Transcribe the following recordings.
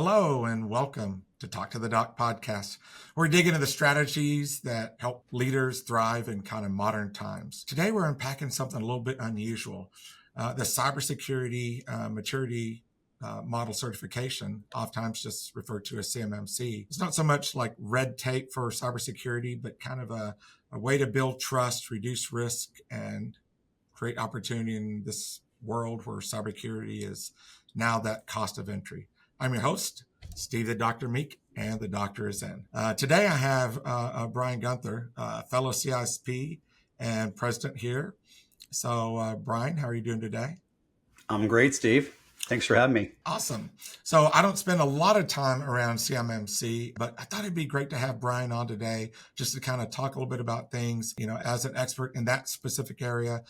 Hello and welcome to Talk to the Doc podcast. We're digging into the strategies that help leaders thrive in kind of modern times. Today, we're unpacking something a little bit unusual. The cybersecurity maturity model certification, oftentimes just referred to as CMMC. It's not so much like red tape for cybersecurity, but kind of a way to build trust, reduce risk, and create opportunity in this world where cybersecurity is now that cost of entry. I'm your host, Steve the Dr. Meek, and the doctor is in. Today I have Brian Guenther, fellow CISSP and president here. So Brian, how are you doing today? I'm great, Steve. Thanks for having me. Awesome. So I don't spend a lot of time around CMMC, but I thought it'd be great to have Brian on today just to kind of talk a little bit about things, as an expert in that specific area,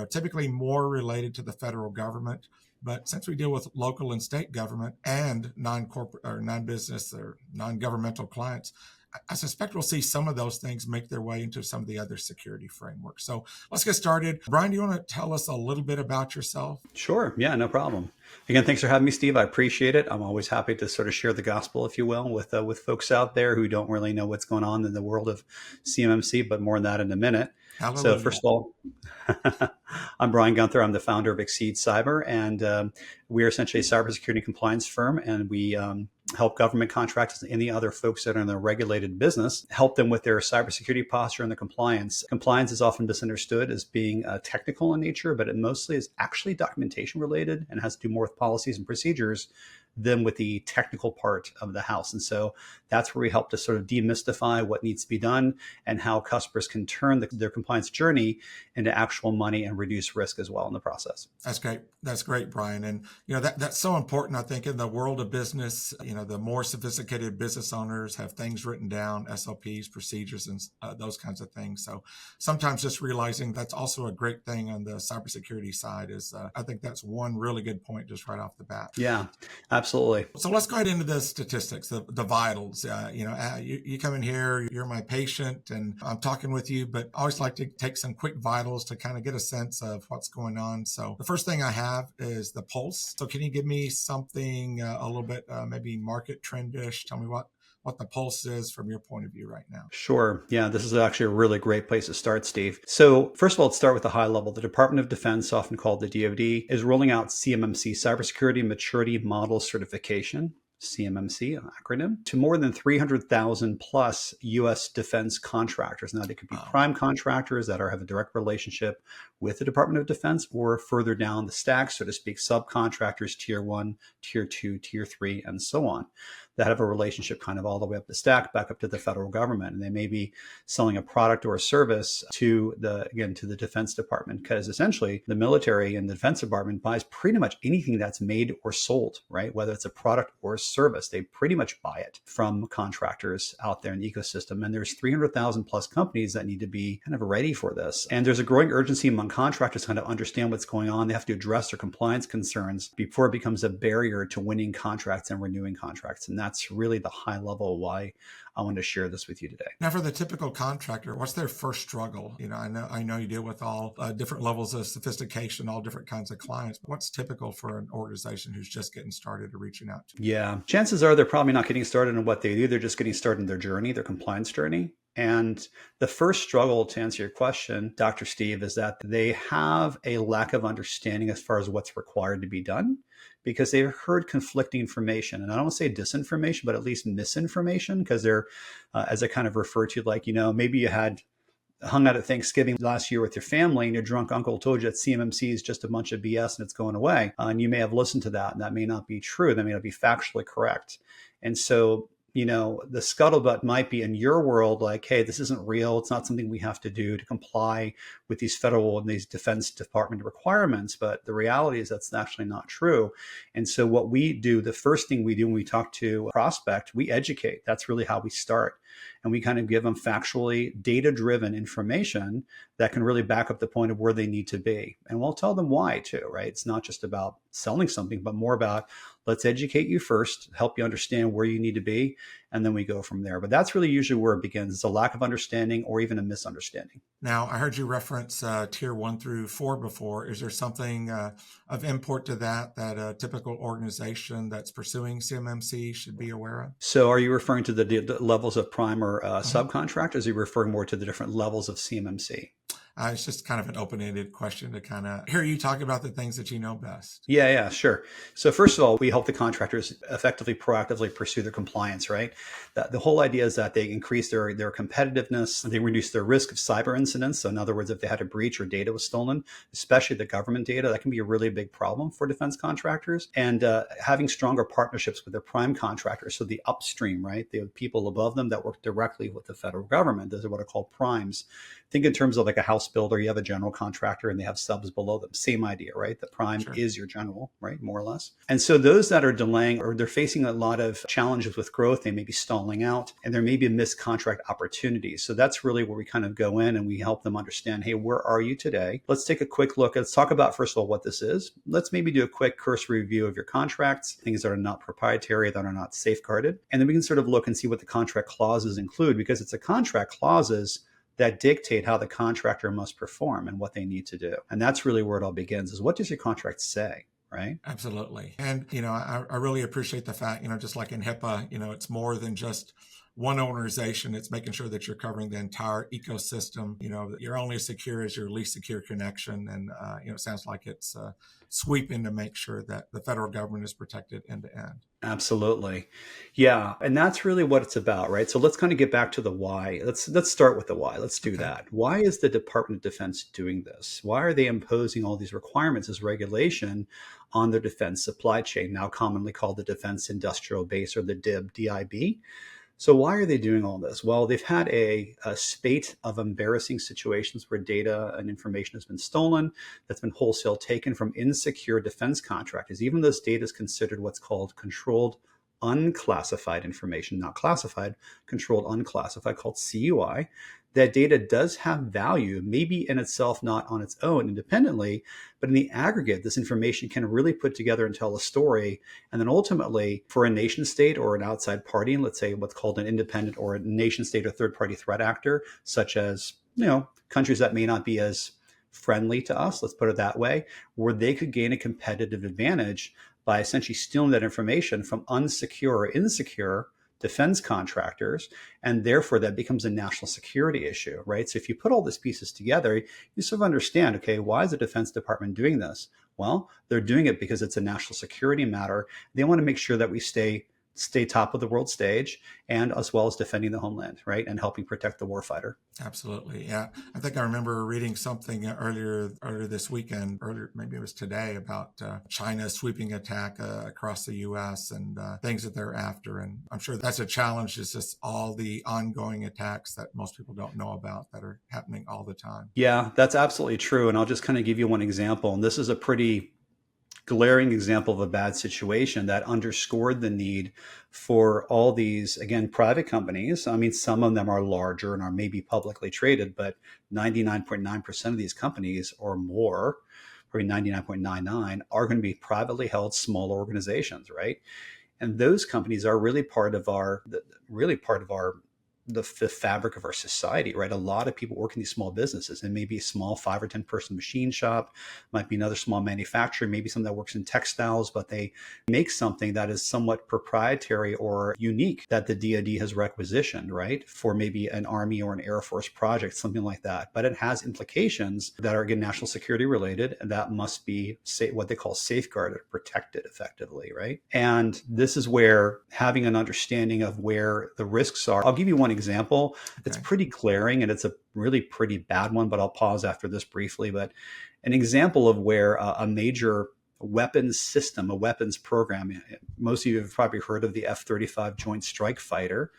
typically more related to the federal government. But since we deal with local and state government and non-corporate or non-business or non-governmental clients, I suspect we'll see some of those things make their way into some of the other security frameworks. So let's get started. Brian, do you want to tell us a little bit about yourself? Sure. Yeah, no problem. Again, thanks for having me, Steve. I appreciate it. I'm always happy to sort of share the gospel, if you will, with folks out there who don't really know what's going on in the world of CMMC, but more on that in a minute. Hallelujah. So first of all, I'm Brian Guenther. I'm the founder of Exceed Cyber, and we're essentially a cybersecurity compliance firm, and we help government contractors and any other folks that are in the regulated business, help them with their cybersecurity posture and the compliance. Compliance is often misunderstood as being technical in nature, but it mostly is actually documentation related and has to do more with policies and procedures than with the technical part of the house. And so that's where we help to sort of demystify what needs to be done and how customers can turn their compliance journey into actual money and reduce risk as well in the process. That's great. That's great, Brian. And, that's so important, I think, in the world of business. The more sophisticated business owners have things written down, SOPs, procedures, and those kinds of things. So sometimes just realizing that's also a great thing on the cybersecurity side is, I think that's one really good point just right off the bat. Yeah, absolutely. So let's go ahead into the statistics, the vitals. You come in here, you're my patient, and I'm talking with you, but I always like to take some quick vitals to kind of get a sense of what's going on. So the first thing I have is the pulse. So can you give me something a little bit maybe market trendish? Tell me what the pulse is from your point of view right now. Sure. Yeah, this is actually a really great place to start, Steve. So first of all, let's start with the high level. The Department of Defense, often called the DoD, is rolling out CMMC, Cybersecurity Maturity Model Certification, CMMC, an acronym, to more than 300,000 plus U.S. defense contractors. Now, they could be prime contractors that have a direct relationship with the Department of Defense, or further down the stack, so to speak, subcontractors, tier 1, tier 2, tier 3, and so on, that have a relationship kind of all the way up the stack, back up to the federal government. And they may be selling a product or a service to the Defense Department, because essentially the military and the Defense Department buys pretty much anything that's made or sold, right? Whether it's a product or a service, they pretty much buy it from contractors out there in the ecosystem. And there's 300,000 plus companies that need to be kind of ready for this. And there's a growing urgency among contractors to kind of understand what's going on. They have to address their compliance concerns before it becomes a barrier to winning contracts and renewing contracts. And that's really the high level why I wanted to share this with you today. Now, for the typical contractor, what's their first struggle? I know you deal with all different levels of sophistication, all different kinds of clients. But what's typical for an organization who's just getting started or reaching out to? Yeah, chances are they're probably not getting started in what they do. They're just getting started in their journey, their compliance journey. And the first struggle, to answer your question, Dr. Steve, is that they have a lack of understanding as far as what's required to be done, because they've heard conflicting information. And I don't want to say disinformation, but at least misinformation, because they're, as I kind of refer to, like, maybe you had hung out at Thanksgiving last year with your family and your drunk uncle told you that CMMC is just a bunch of BS and it's going away. And you may have listened to that, and that may not be true. That may not be factually correct. And so the scuttlebutt might be in your world, like, hey, this isn't real. It's not something we have to do to comply with these federal and these Defense Department requirements. But the reality is that's actually not true. And so what we do, the first thing we do when we talk to a prospect, we educate. That's really how we start. And we kind of give them factually data-driven information that can really back up the point of where they need to be. And we'll tell them why too, right? It's not just about selling something, but more about, let's educate you first, help you understand where you need to be, and then we go from there. But that's really usually where it begins. It's a lack of understanding or even a misunderstanding. Now, I heard you reference tier 1 through 4 before. Is there something of import to that a typical organization that's pursuing CMMC should be aware of? So are you referring to the levels of prime or subcontractors? Are you referring more to the different levels of CMMC? It's just kind of an open-ended question to kind of hear you talk about the things that you know best. Yeah, sure. So first of all, we help the contractors effectively, proactively pursue their compliance, right? The whole idea is that they increase their competitiveness, they reduce their risk of cyber incidents. So in other words, if they had a breach or data was stolen, especially the government data, that can be a really big problem for defense contractors. And having stronger partnerships with their prime contractors, so the upstream, right? The people above them that work directly with the federal government. Those are what are called primes. Think in terms of like a house builder, you have a general contractor and they have subs below them. Same idea, right? The prime is your general, right? More or less. And so those that are delaying or they're facing a lot of challenges with growth, they may be stalling out and there may be missed contract opportunities. So that's really where we kind of go in and we help them understand, hey, where are you today? Let's take a quick look. Let's talk about, first of all, what this is. Let's maybe do a quick cursory review of your contracts, things that are not proprietary, that are not safeguarded. And then we can sort of look and see what the contract clauses include, because it's a contract clauses that dictate how the contractor must perform and what they need to do. And that's really where it all begins, is what does your contract say, right? Absolutely. And, I really appreciate the fact, just like in HIPAA, it's more than just one organization. It's making sure that you're covering the entire ecosystem, that you're only as secure as your least secure connection. And, it sounds like it's sweeping to make sure that the federal government is protected end to end. Absolutely. Yeah. And that's really what it's about, right? So let's kind of get back to the why. Let's start with the why. Let's do that. Why is the Department of Defense doing this? Why are they imposing all these requirements as regulation on their defense supply chain, now commonly called the Defense Industrial Base, or the DIB? So why are they doing all this? Well, they've had a spate of embarrassing situations where data and information has been stolen, that's been wholesale taken from insecure defense contractors. Even this data is considered what's called controlled unclassified information, not classified, controlled unclassified, called CUI. That data does have value, maybe in itself, not on its own independently, but in the aggregate, this information can really put together and tell a story. And then ultimately, for a nation state or an outside party, and let's say what's called an independent or a nation state or third party threat actor, such as, countries that may not be as friendly to us, let's put it that way, where they could gain a competitive advantage by essentially stealing that information from unsecure or insecure defense contractors, and therefore that becomes a national security issue, right? So if you put all these pieces together, you sort of understand, okay, why is the Defense Department doing this? Well, they're doing it because it's a national security matter. They want to make sure that we stay top of the world stage, and as well as defending the homeland, right? And helping protect the warfighter. Absolutely. Yeah. I think I remember reading something earlier this weekend, maybe it was today, about China's sweeping attack across the U.S. and things that they're after. And I'm sure that's a challenge, is just all the ongoing attacks that most people don't know about that are happening all the time. Yeah, that's absolutely true. And I'll just kind of give you one example. And this is a pretty glaring example of a bad situation that underscored the need for all these, again, private companies. I mean, some of them are larger and are maybe publicly traded, but 99.9% of these companies or more, probably 99.99, are going to be privately held small organizations, right? And those companies are really part of the fabric of our society, right? A lot of people work in these small businesses, and maybe a small 5 or 10 person machine shop, might be another small manufacturer, maybe someone that works in textiles, but they make something that is somewhat proprietary or unique that the DoD has requisitioned, right? For maybe an Army or an Air Force project, something like that. But it has implications that are, again, national security related, and that must be what they call safeguarded, protected effectively, right? And this is where having an understanding of where the risks are. I'll give you one example. Okay. It's pretty glaring, and it's a really pretty bad one, but I'll pause after this briefly. But an example of where a major weapons system, a weapons program, most of you have probably heard of the F-35 Joint Strike Fighter,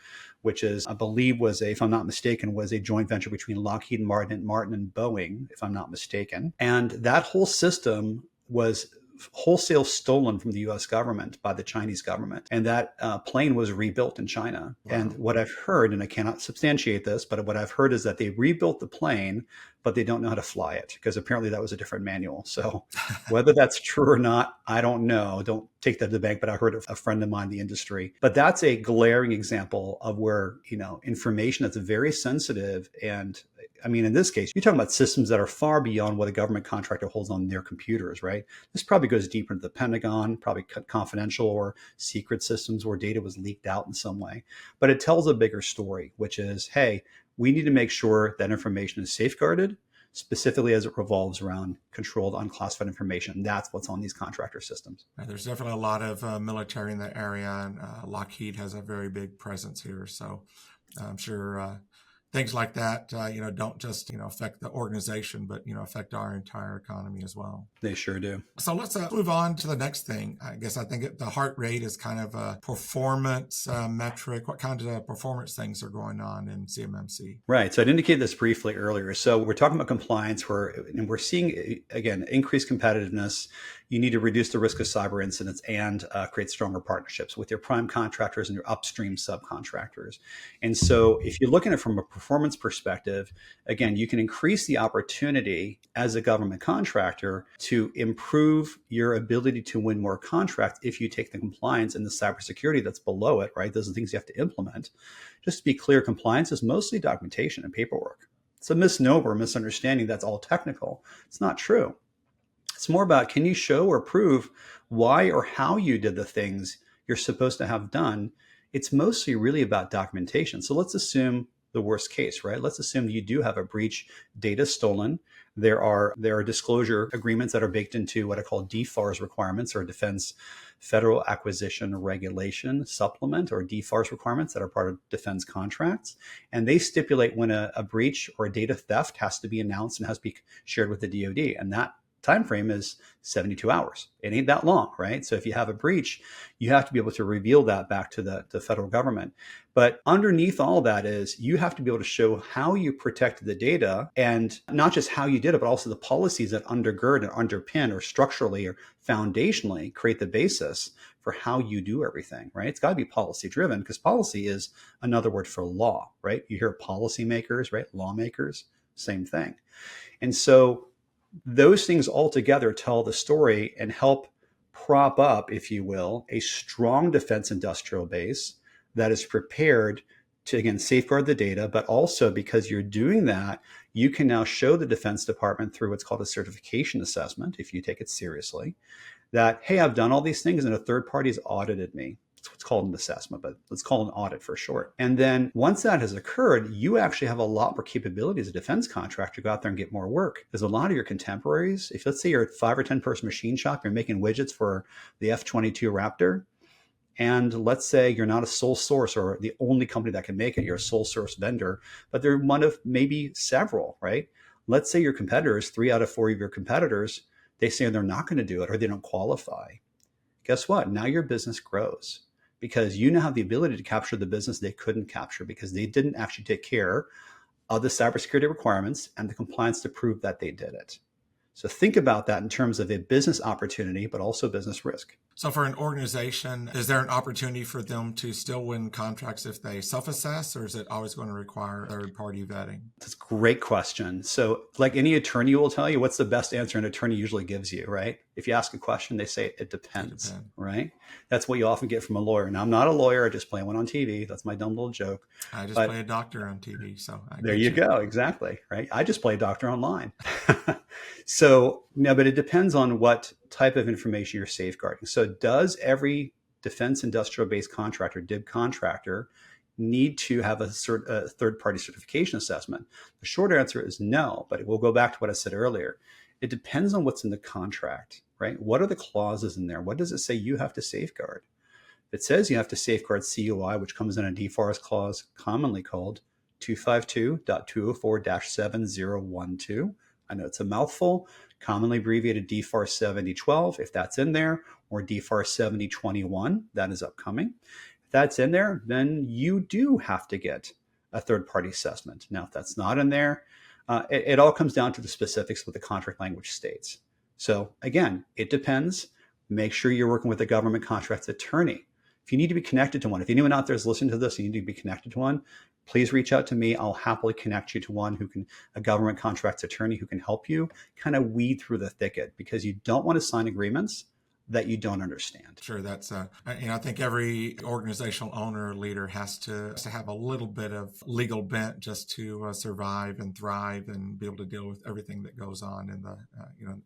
which is, I believe if I'm not mistaken, was a joint venture between Lockheed Martin and Boeing, if I'm not mistaken. And that whole system was wholesale stolen from the US government by the Chinese government. And that plane was rebuilt in China. Wow. And what I've heard, and I cannot substantiate this, but what I've heard is that they rebuilt the plane, but they don't know how to fly it because apparently that was a different manual. So whether that's true or not, I don't know. Don't take that to the bank, but I heard of a friend of mine in the industry. But that's a glaring example of where, information that's very sensitive. And I mean, in this case, you're talking about systems that are far beyond what a government contractor holds on their computers, right? This probably goes deeper into the Pentagon, probably confidential or secret systems where data was leaked out in some way. But it tells a bigger story, which is, hey, we need to make sure that information is safeguarded, specifically as it revolves around controlled unclassified information. That's what's on these contractor systems. There's definitely a lot of military in the area, and Lockheed has a very big presence here. So I'm sure things like that, don't just, affect the organization, but, affect our entire economy as well. They sure do. So let's move on to the next thing. I guess I think the heart rate is kind of a performance metric. What kinds of performance things are going on in CMMC? Right. So I'd indicated this briefly earlier. So we're talking about compliance, and we're seeing, again, increased competitiveness. You need to reduce the risk of cyber incidents and create stronger partnerships with your prime contractors and your upstream subcontractors. And so if you're looking at it from a performance perspective, again, you can increase the opportunity as a government contractor to improve your ability to win more contracts if you take the compliance and the cybersecurity that's below it, right? Those are things you have to implement. Just to be clear, compliance is mostly documentation and paperwork. It's a misnomer, misunderstanding that's all technical. It's not true. It's more about, can you show or prove why or how you did the things you're supposed to have done? It's mostly really about documentation. So let's assume the worst case, right? Let's assume you do have a breach, data stolen. There are disclosure agreements that are baked into what I call DFARS requirements, or Defense Federal Acquisition Regulation Supplement, or DFARS requirements that are part of defense contracts. And they stipulate when a breach or a data theft has to be announced and has to be shared with the DoD. And that time frame is 72 hours. It ain't that long, right? So if you have a breach, you have to be able to reveal that back to the federal government. But underneath all that is you have to be able to show how you protected the data, and not just how you did it, but also the policies that undergird and underpin, or structurally or foundationally create the basis for how you do everything, right? It's got to be policy driven, because policy is another word for law, right? You hear policymakers, right? Lawmakers, same thing. And so those things all together tell the story and help prop up, if you will, a strong defense industrial base that is prepared to, again, safeguard the data, but also because you're doing that, you can now show the Defense Department through what's called a certification assessment, if you take it seriously, that, hey, I've done all these things and a third party has audited me. It's what's called an assessment, but let's call it an audit for short. And then once that has occurred, you actually have a lot more capability as a defense contractor to go out there and get more work. Because a lot of your contemporaries, if let's say you're a 5 or 10 person machine shop, you're making widgets for the F-22 Raptor, and let's say you're not a sole source or the only company that can make it, you're a sole source vendor, but they're one of maybe several, right? Let's say your competitors, 3 out of 4 of your competitors, they say they're not going to do it or they don't qualify. Guess what? Now your business grows, because you now have the ability to capture the business they couldn't capture because they didn't actually take care of the cybersecurity requirements and the compliance to prove that they did it. So think about that in terms of a business opportunity, but also business risk. So for an organization, is there an opportunity for them to still win contracts if they self-assess, or is it always going to require third-party vetting? That's a great question. So like any attorney will tell you, what's the best answer an attorney usually gives you, right? If you ask a question, they say it depends, right? That's what you often get from a lawyer. Now, I'm not a lawyer. I just play one on TV. That's my dumb little joke. I just play a doctor on TV. So there you go. Exactly. Right. I just play a doctor online. So no, but it depends on what type of information you're safeguarding. So does every defense industrial based contractor, DIB contractor, need to have a third-party certification assessment? The short answer is no, but we'll go back to what I said earlier. It depends on what's in the contract, right? What are the clauses in there? What does it say you have to safeguard? If it says you have to safeguard CUI, which comes in a DFARS clause commonly called 252.204-7012. I know it's a mouthful, commonly abbreviated DFARS 7012, if that's in there, or DFARS 7021, that is upcoming. If that's in there, then you do have to get a third-party assessment. Now, if that's not in there, it all comes down to the specifics of what the contract language states. So again, it depends. Make sure you're working with a government contracts attorney. If you need to be connected to one, if anyone out there is listening to this, and you need to be connected to one, please reach out to me. I'll happily connect you to one a government contracts attorney who can help you kind of weed through the thicket, because you don't want to sign agreements that you don't understand. Sure, that's I think every organizational owner or leader has to have a little bit of legal bent just to survive and thrive and be able to deal with everything that goes on in the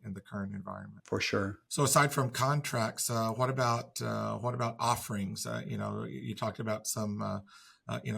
in the current environment. For sure. So aside from contracts, what about offerings? You talked about some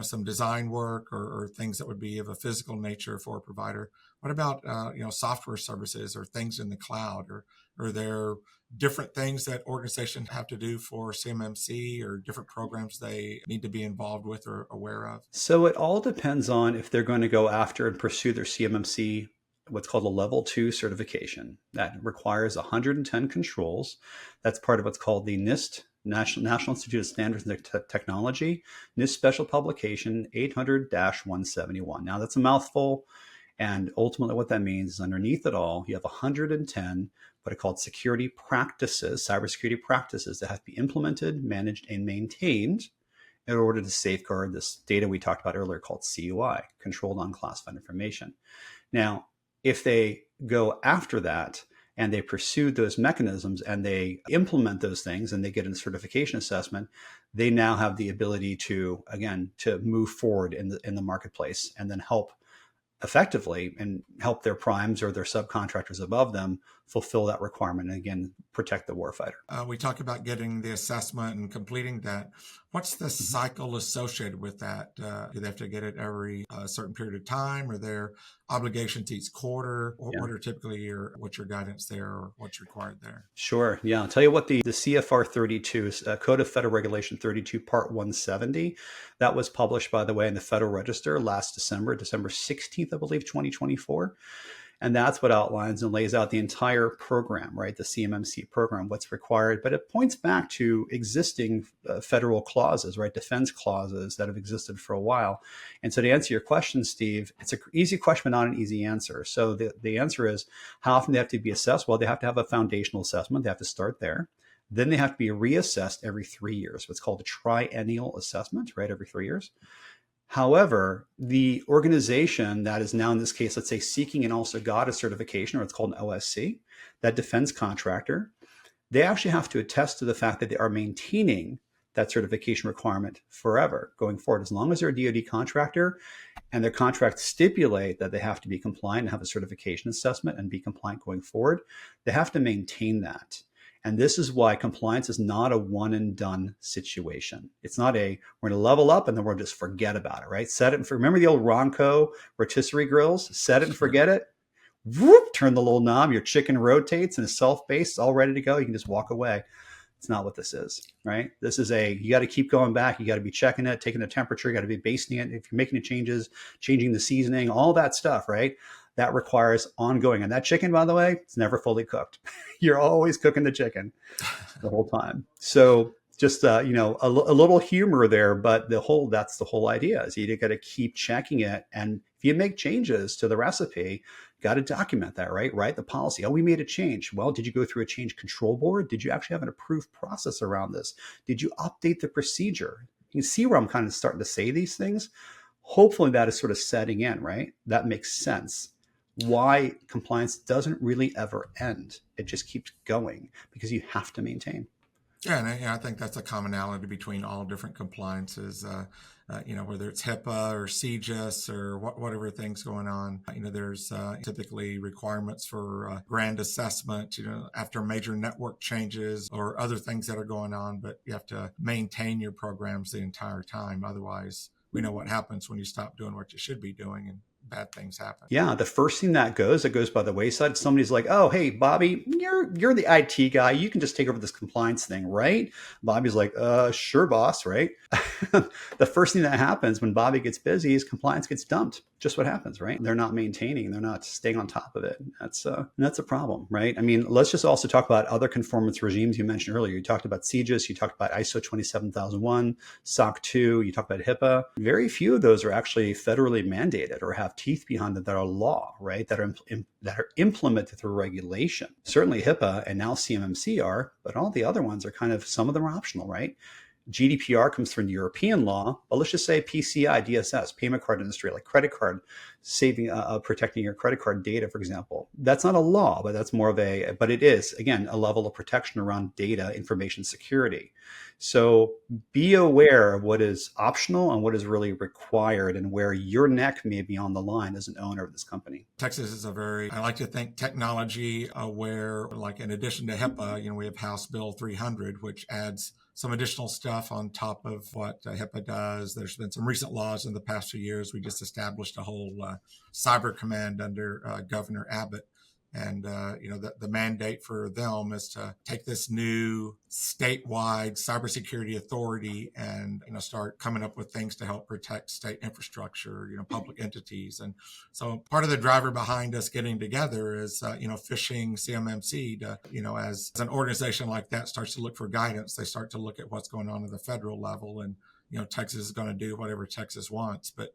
some design work or things that would be of a physical nature for a provider. What about software services or things in the cloud, or are there different things that organizations have to do for CMMC, or different programs they need to be involved with or aware of? So it all depends on if they're going to go after and pursue their CMMC, what's called a level 2 certification. That requires 110 controls. That's part of what's called the NIST, National Institute of Standards and Technology, NIST Special Publication 800-171. Now that's a mouthful. And ultimately what that means is underneath it all, you have 110 what are called security practices, cybersecurity practices that have to be implemented, managed, and maintained in order to safeguard this data we talked about earlier called CUI, controlled unclassified information. Now, if they go after that and they pursue those mechanisms and they implement those things and they get a certification assessment, they now have the ability to, again, to move forward in the marketplace and then help effectively and help their primes or their subcontractors above them fulfill that requirement and, again, protect the warfighter. We talk about getting the assessment and completing that. What's the cycle associated with that? Do they have to get it every certain period of time? Are there obligations each quarter? What are typically what's your guidance there, or what's required there? Sure. Yeah. I'll tell you what, the CFR 32, Code of Federal Regulation 32, Part 170, that was published, by the way, in the Federal Register last December 16th, I believe, 2024. And that's what outlines and lays out the entire program, right? The CMMC program, what's required. But it points back to existing federal clauses, right? Defense clauses that have existed for a while. And so to answer your question, Steve, it's an easy question, but not an easy answer. So the answer is, how often they have to be assessed? Well, they have to have a foundational assessment. They have to start there. Then they have to be reassessed every 3 years. What's called a triennial assessment, right? Every 3 years. However, the organization that is now, in this case, let's say seeking and also got a certification, or it's called an OSC, that defense contractor, they actually have to attest to the fact that they are maintaining that certification requirement forever going forward. As long as they're a DoD contractor and their contracts stipulate that they have to be compliant and have a certification assessment and be compliant going forward, they have to maintain that. And this is why compliance is not a one and done situation. It's not we're going to level up and then we'll just forget about it, right? Set it and remember the old Ronco rotisserie grills? Set it and forget it. Whoop, turn the little knob, your chicken rotates and it's self-based, it's all ready to go. You can just walk away. It's not what this is, right? This is you got to keep going back. You got to be checking it, taking the temperature, you got to be basting it. If you're making the changes, changing the seasoning, all that stuff, right? That requires ongoing. And that chicken, by the way, it's never fully cooked. You're always cooking the chicken the whole time. So just, a little humor there, but that's the whole idea is you got to keep checking it. And if you make changes to the recipe, got to document that, right? Write the policy. Oh, we made a change. Well, did you go through a change control board? Did you actually have an approved process around this? Did you update the procedure? You can see where I'm kind of starting to say these things. Hopefully that is sort of setting in, right? That makes sense. Why compliance doesn't really ever end. It just keeps going because you have to maintain. Yeah, and I think that's a commonality between all different compliances, whether it's HIPAA or CJIS or whatever things going on. There's typically requirements for grand assessment, after major network changes or other things that are going on, but you have to maintain your programs the entire time. Otherwise, we know what happens when you stop doing what you should be doing and bad things happen. Yeah, the first thing that goes by the wayside, somebody's like, oh, hey, Bobby, you're the IT guy. You can just take over this compliance thing, right? Bobby's like, sure, boss, right? The first thing that happens when Bobby gets busy is compliance gets dumped. just what happens, right? They're not maintaining, they're not staying on top of it. That's a problem, right? I mean, let's just also talk about other conformance regimes you mentioned earlier. You talked about CGIS, you talked about ISO 27001, SOC 2, you talked about HIPAA. Very few of those are actually federally mandated or have teeth behind them that are law, right? That are implemented through regulation. Certainly HIPAA and now CMMC are, but all the other ones are kind of, some of them are optional, right? GDPR comes from European law, but let's just say PCI, DSS, payment card industry, like credit card, saving, protecting your credit card data, for example. That's not a law, but that's more of but it is, again, a level of protection around data information security. So be aware of what is optional and what is really required and where your neck may be on the line as an owner of this company. Texas is I like to think technology aware, like in addition to HIPAA, we have House Bill 300, which adds some additional stuff on top of what HIPAA does. There's been some recent laws in the past few years. We just established a whole cyber command under Governor Abbott. And, the mandate for them is to take this new statewide cybersecurity authority and, start coming up with things to help protect state infrastructure, public entities. And so part of the driver behind us getting together is, fishing CMMC to, as an organization like that starts to look for guidance, they start to look at what's going on at the federal level. And Texas is going to do whatever Texas wants, but,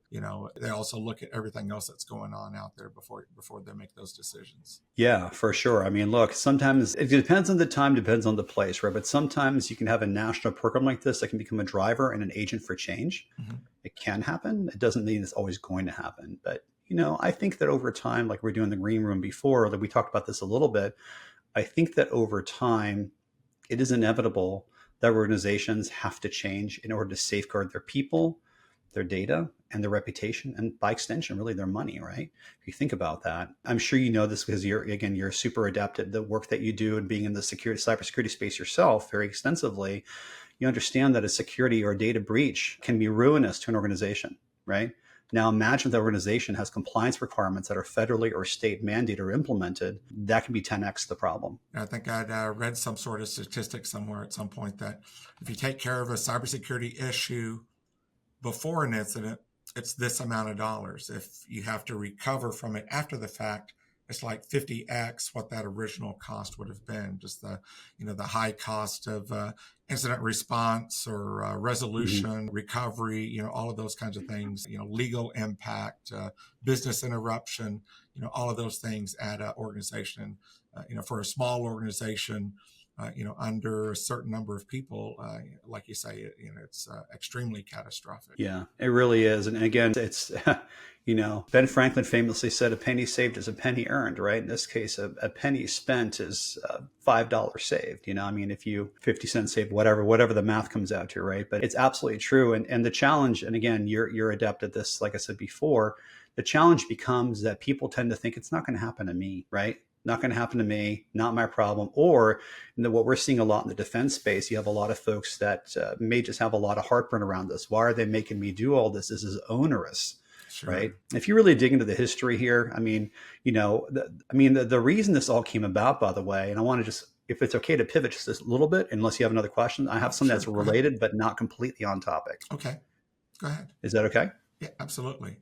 they also look at everything else that's going on out there before they make those decisions. Yeah, for sure. I mean, look, sometimes it depends on the time, depends on the place, right? But sometimes you can have a national program like this that can become a driver and an agent for change. Mm-hmm. It can happen. It doesn't mean it's always going to happen. But, I think that over time, like we're doing the green room before, that we talked about this a little bit, I think that over time, it is inevitable that organizations have to change in order to safeguard their people, their data, and their reputation, and by extension, really their money, right? If you think about that, I'm sure you know this because you're super adept at the work that you do and being in the cybersecurity space yourself very extensively. You understand that a security or data breach can be ruinous to an organization, right? Now imagine if the organization has compliance requirements that are federally or state mandated or implemented. That can be 10x the problem. I think I'd read some sort of statistic somewhere at some point that if you take care of a cybersecurity issue before an incident, it's this amount of dollars. If you have to recover from it after the fact, it's like 50x what that original cost would have been. Just the high cost of incident response or resolution, recovery, all of those kinds of things, legal impact, business interruption, all of those things add up. Organization, for a small organization, under a certain number of people, like you say, it's extremely catastrophic. Yeah, it really is. And again, it's, Ben Franklin famously said, a penny saved is a penny earned, right? In this case, a penny spent is $5 saved. If you 50 cents saved, whatever the math comes out to, right? But it's absolutely true. And the challenge, and again, you're adept at this, like I said before, the challenge becomes that people tend to think it's not going to happen to me, right? Not going to happen to me, not my problem. Or what we're seeing a lot in the defense space, you have a lot of folks that may just have a lot of heartburn around this. Why are they making me do all this? This is onerous, sure. Right? If you really dig into the history here, the reason this all came about, by the way, and I want to just, if it's okay to pivot just a little bit, unless you have another question, I have something that's related, but not completely on topic. Okay, go ahead. Is that okay? Yeah, absolutely.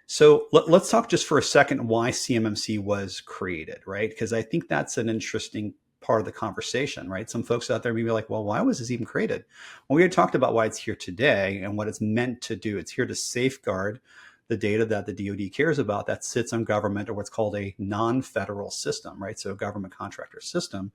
So let's talk just for a second why CMMC was created, right? Because I think that's an interesting part of the conversation, right? Some folks out there may be like, well, why was this even created? Well, we had talked about why it's here today and what it's meant to do. It's here to safeguard the data that the DoD cares about that sits on government or what's called a non-federal system, right? So a government contractor system,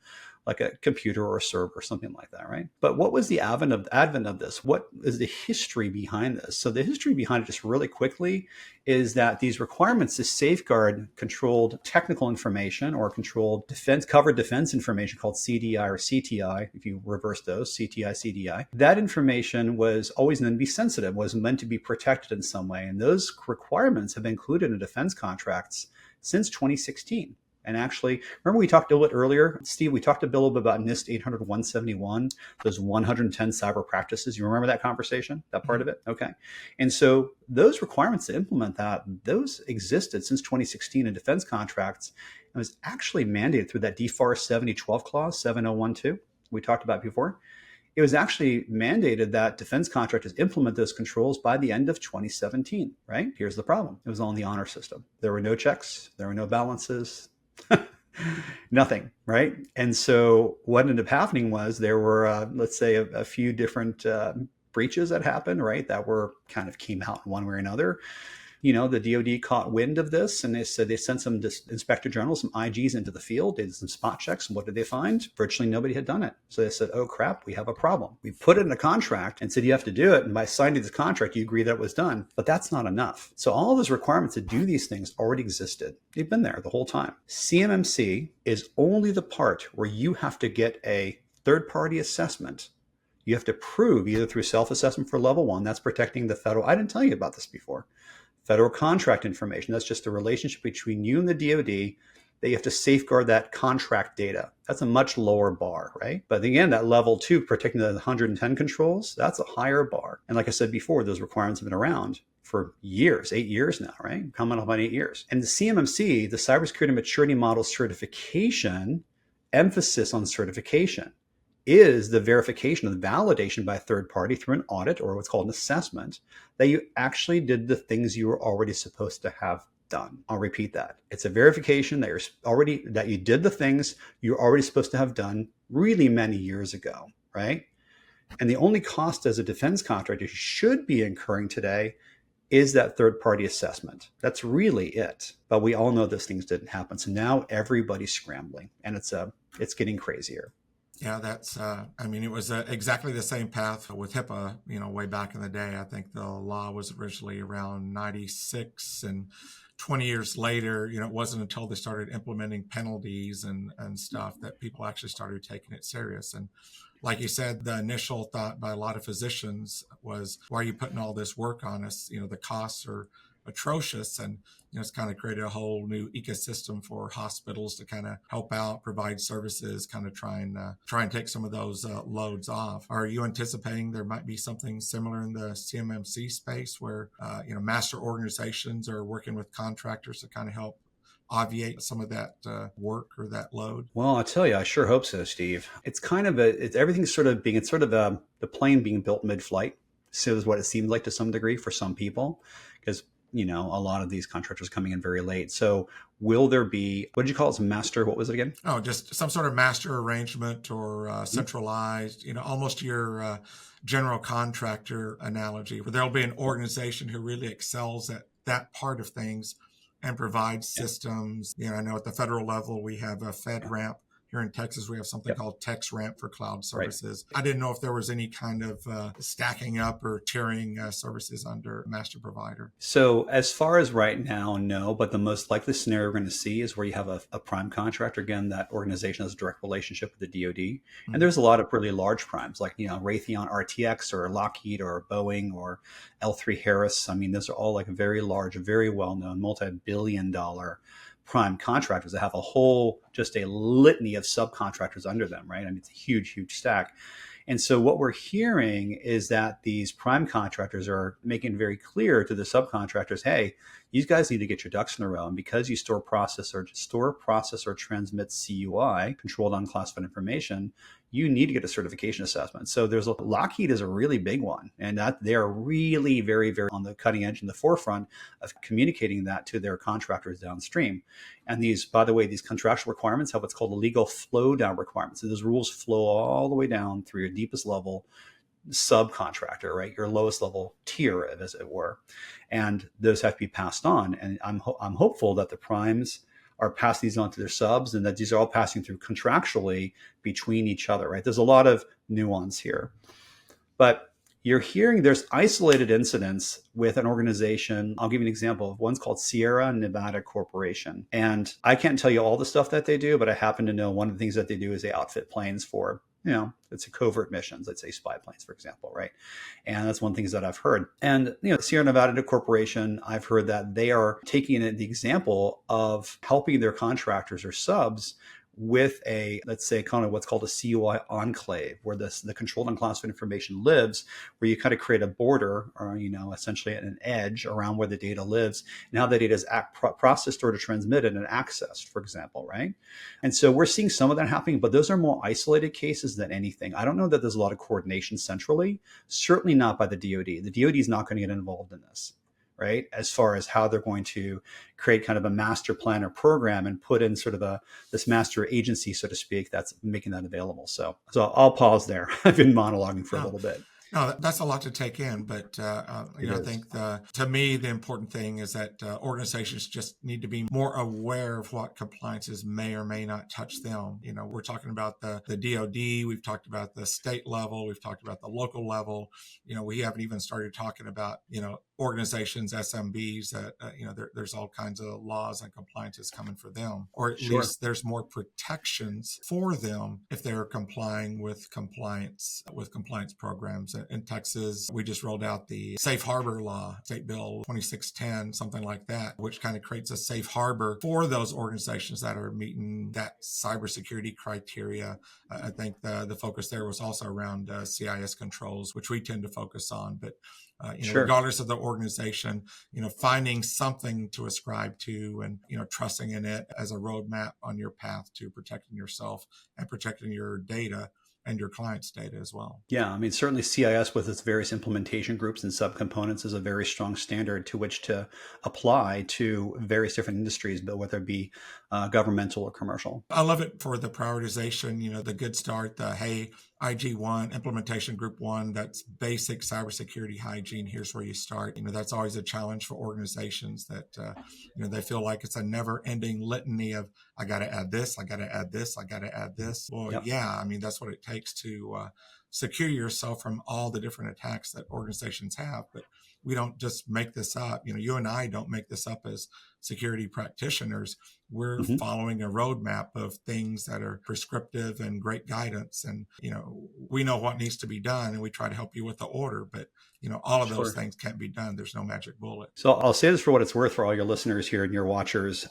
like a computer or a server or something like that, right? But what was the advent of this? What is the history behind this? So the history behind it, just really quickly, is that these requirements to safeguard controlled technical information or controlled covered defense information called CDI or CTI, if you reverse those, CTI, CDI, that information was always meant to be sensitive, was meant to be protected in some way. And those requirements have been included in defense contracts since 2016. And actually, remember we talked a little bit earlier, Steve, we talked a little bit about NIST 800-171, those 110 cyber practices. You remember that conversation, that part of it? Okay. And so those requirements to implement that, those existed since 2016 in defense contracts and was actually mandated through that DFAR 7012 clause, 7012, we talked about before. it was actually mandated that defense contractors implement those controls by the end of 2017, right? Here's the problem. It was all in the honor system. There were no checks. There were no balances. Nothing, right? And so what ended up happening was there were, let's say, a few different breaches that happened, right? That were kind of came out in one way or another. The DoD caught wind of this, and they said they sent some inspector generals, some IGs into the field. They did some spot checks, and what did they find? Virtually nobody had done it. So they said, "Oh crap, we have a problem." We put it in a contract and said you have to do it, and by signing this contract, you agree that it was done. But that's not enough. So all those requirements to do these things already existed. They've been there the whole time. CMMC is only the part where you have to get a third-party assessment. You have to prove either through self-assessment for level 1, that's protecting the federal. I didn't tell you about this before. Federal contract information. That's just the relationship between you and the DoD that you have to safeguard that contract data. That's a much lower bar, right? But again, that level 2, protecting the 110 controls, that's a higher bar. And like I said before, those requirements have been around for years, 8 years now, right? Coming up on 8 years. And the CMMC, the Cybersecurity Maturity Model Certification, emphasis on certification, is the verification of the validation by a third party through an audit or what's called an assessment that you actually did the things you were already supposed to have done. I'll repeat that. It's a verification that you did the things you're already supposed to have done really many years ago, right? And the only cost as a defense contractor you should be incurring today is that third party assessment. That's really it. But we all know those things didn't happen. So now everybody's scrambling, and it's getting crazier. Yeah, that's, it was exactly the same path with HIPAA, way back in the day. I think the law was originally around 96, and 20 years later, it wasn't until they started implementing penalties and stuff that people actually started taking it serious. And like you said, the initial thought by a lot of physicians was, why are you putting all this work on us? The costs are atrocious. And, it's kind of created a whole new ecosystem for hospitals to kind of help out, provide services, kind of try and take some of those loads off. Are you anticipating there might be something similar in the CMMC space where, master organizations are working with contractors to kind of help obviate some of that work or that load? Well, I tell you, I sure hope so, Steve. It's kind of everything's sort of the plane being built mid-flight. So is what it seems like to some degree for some people, because a lot of these contractors coming in very late. So will there be, what did you call it? Master, what was it again? Oh, just some sort of master arrangement or centralized, almost your general contractor analogy, where there'll be an organization who really excels at that part of things and provides systems. I know at the federal level, we have a FedRAMP. Here in Texas, we have something called TexRAMP for cloud services. Right. I didn't know if there was any kind of stacking up or tiering services under master provider. So as far as right now, no, but the most likely scenario we're going to see is where you have a prime contractor. Again, that organization has a direct relationship with the DoD. Mm-hmm. And there's a lot of really large primes like, Raytheon RTX or Lockheed or Boeing or L3 Harris. Those are all like very large, very well-known, multi-billion-dollar prime contractors that have just a litany of subcontractors under them, right? It's a huge, huge stack. And so what we're hearing is that these prime contractors are making very clear to the subcontractors, hey, you guys need to get your ducks in a row. And because you store, process, or transmit CUI, controlled unclassified information, you need to get a certification assessment. So Lockheed is a really big one, and that they're really very, very on the cutting edge in the forefront of communicating that to their contractors downstream. And by the way, these contractual requirements have what's called a legal flow down requirement. So those rules flow all the way down through your deepest level subcontractor, right? Your lowest level tier, as it were. And those have to be passed on. And I'm hopeful that the primes are passing these on to their subs, and that these are all passing through contractually between each other, right? There's a lot of nuance here. But you're hearing there's isolated incidents with an organization. I'll give you an example. One's called Sierra Nevada Corporation. And I can't tell you all the stuff that they do, but I happen to know one of the things that they do is they outfit planes for, it's a covert missions, let's say spy planes, for example, right? And that's one of the things that I've heard. And, Sierra Nevada Corporation, I've heard that they are taking the example of helping their contractors or subs with a, let's say, kind of what's called a CUI enclave, where the controlled and classified information lives, where you kind of create a border or, essentially an edge around where the data lives and how the data is processed or transmitted and accessed, for example, right? And so we're seeing some of that happening, but those are more isolated cases than anything. I don't know that there's a lot of coordination centrally, certainly not by the DoD. The DoD is not going to get involved in this, right? As far as how they're going to create kind of a master plan or program and put in sort of this master agency, so to speak, that's making that available. So I'll pause there. I've been monologuing for a little bit. No, that's a lot to take in, but I think to me the important thing is that organizations just need to be more aware of what compliances may or may not touch them. We're talking about the DoD, we've talked about the state level, we've talked about the local level. We haven't even started talking about organizations, SMBs, that there's all kinds of laws and compliances coming for them, or at least there's more protections for them if they're complying with compliance programs. In Texas, we just rolled out the Safe Harbor Law, State Bill 2610, something like that, which kind of creates a safe harbor for those organizations that are meeting that cybersecurity criteria. I think the focus there was also around CIS controls, which we tend to focus on, but regardless of the organization, finding something to ascribe to and, trusting in it as a roadmap on your path to protecting yourself and protecting your data and your client's data as well. Yeah, I mean, certainly CIS with its various implementation groups and subcomponents is a very strong standard to which to apply to various different industries, but whether it be governmental or commercial. I love it for the prioritization, the good start, IG1, implementation group 1, that's basic cybersecurity hygiene. Here's where you start. That's always a challenge for organizations that, they feel like it's a never ending litany of, I got to add this, I got to add this, I got to add this. Well, yeah, I mean, that's what it takes to secure yourself from all the different attacks that organizations have. But we don't just make this up. You and I don't make this up as security practitioners. We're following a roadmap of things that are prescriptive and great guidance. And, we know what needs to be done and we try to help you with the order, but all of those things can't be done. There's no magic bullet. So I'll say this for what it's worth for all your listeners here and your watchers.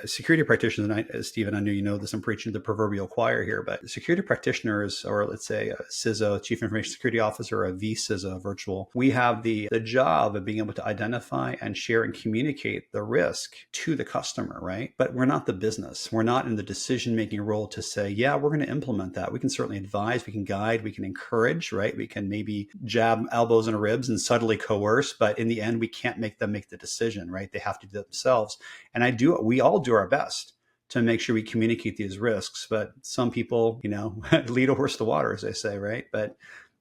Security practitioners, and Stephen, I know you know this, I'm preaching to the proverbial choir here, but security practitioners, or let's say a CISO, Chief Information Security Officer, or a vCISO virtual, we have the job of being able to identify and share and communicate the risk to the customer, right? But we're not the business. We're not in the decision-making role to say, yeah, we're going to implement that. We can certainly advise, we can guide, we can encourage, right? We can maybe jab elbows in ribs and subtly coerce, but in the end, we can't make them make the decision, right? They have to do it themselves. And we all do our best to make sure we communicate these risks, but some people, lead a horse to water, as they say, right? But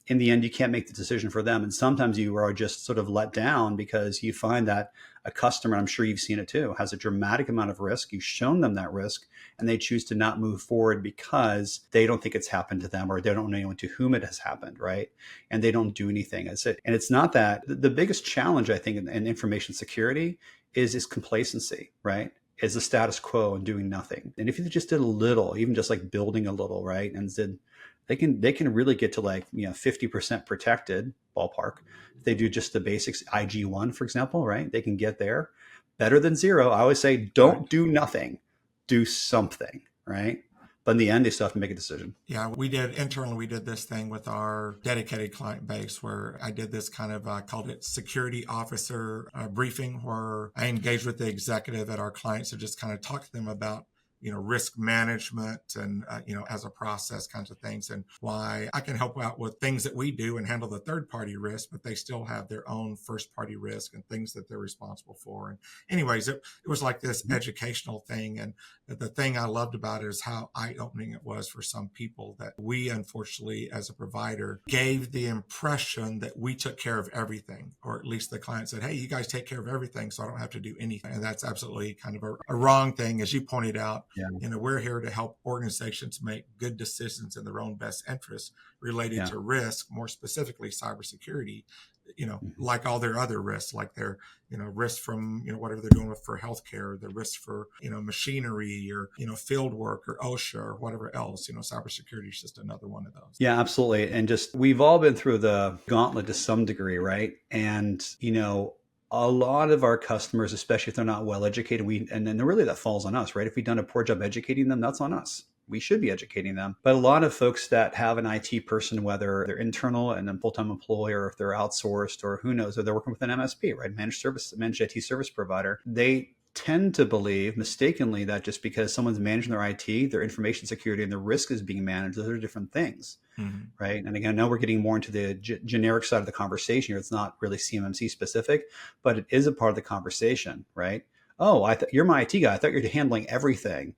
in the end, you can't make the decision for them. And sometimes you are just sort of let down because you find that a customer, I'm sure you've seen it too, has a dramatic amount of risk. You've shown them that risk and they choose to not move forward because they don't think it's happened to them or they don't know to whom it has happened, right? And they don't do anything. And it's not that. The biggest challenge, I think, in information security is complacency, right? Is the status quo and doing nothing. And if you just did a little, even just like building a little, right? And then they can really get to 50% protected ballpark. If they do just the basics, IG1, for example, right? They can get there better than zero. I always say, don't do nothing, do something, right? But in the end, they still have to make a decision. Yeah, we did this thing with our dedicated client base where I did this kind of, called it security officer briefing, where I engaged with the executive at our clients to just kind of talk to them about risk management and, as a process kinds of things, and why I can help out with things that we do and handle the third party risk, but they still have their own first party risk and things that they're responsible for. And anyways, it was like this educational thing. And the thing I loved about it is how eye opening it was for some people that we, unfortunately, as a provider, gave the impression that we took care of everything, or at least the client said, hey, you guys take care of everything, so I don't have to do anything. And that's absolutely kind of a wrong thing. As you pointed out, we're here to help organizations make good decisions in their own best interest related to risk, more specifically cybersecurity, like all their other risks, like their, risk from, whatever they're doing for healthcare, the risk for, machinery or, field work or OSHA or whatever else, cybersecurity is just another one of those. Yeah, absolutely. And just, we've all been through the gauntlet to some degree, right? And, a lot of our customers, especially if they're not well educated, and then really that falls on us, right? If we've done a poor job educating them, that's on us. We should be educating them. But a lot of folks that have an IT person, whether they're internal and a full-time employee, or if they're outsourced, or who knows, or they're working with an MSP, right? Managed IT service provider, they tend to believe mistakenly that just because someone's managing their IT, their information security and the risk is being managed, those are different things, right? And again, now we're getting more into the generic side of the conversation here. It's not really CMMC specific, but it is a part of the conversation, right? Oh, you're my IT guy. I thought you're handling everything,